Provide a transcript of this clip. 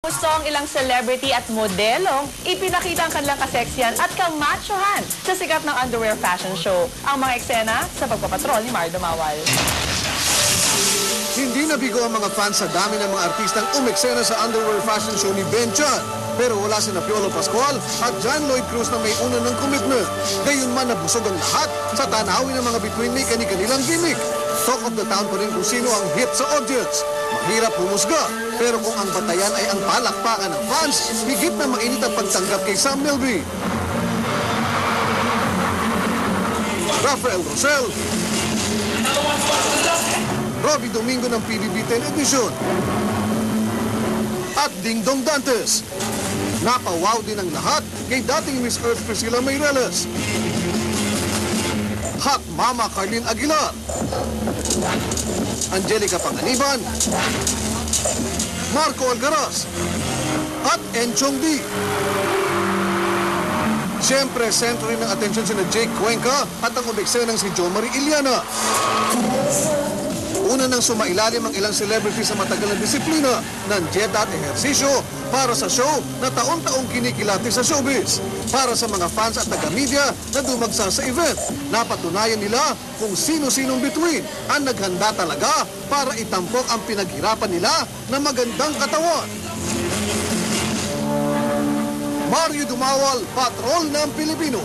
Gusto ang ilang celebrity at modelong ipinakita ang kanilang kaseksiyan at kamachohan sa sikat ng underwear fashion show. Ang mga eksena sa pagpapatrol ni Mar Dumawal. Hindi nabigo ang mga fans sa dami ng mga artistang umeksena sa underwear fashion show ni Ben Chan. Pero wala sina Piolo Pascual at John Lloyd Cruz na may una ng commitment. Gayunman nabusog ang lahat sa tanawin ng mga bituin may kani-kanilang gimmick. Talk of the town pa rin kung sino ang hit sa audience. Mahirap humusga, pero kung ang batayan ay ang palakpakan ng fans, higit na mainit ang pagtanggap kay Sam Milby. Rafael Rosel, Robbie Domingo ng PBB 10 edition, at Ding Dong Dantes. Napawaw din ang lahat kay dating Miss Earth Priscilla Mayreles, Hot Mama Carlin Aguilar, Angelica Panganiban, Marco Alcaraz, at Enchong D. Siyempre, sentro rin ng atensyon sina Jake Cuenca at ang umeksenang si Jo Marie Iliana. Una nang sumailalim ang ilang celebrity sa matagal na disiplina ng dieta at ehersisyo para sa show na taon-taong kinikilati sa showbiz. Para sa mga fans at taga-media na dumagsa sa event, napatunayan nila kung sino-sinong bituin ang naghanda talaga para itampok ang pinaghirapan nila na magandang katawan. Mario Dumawal, Patrol ng Pilipino.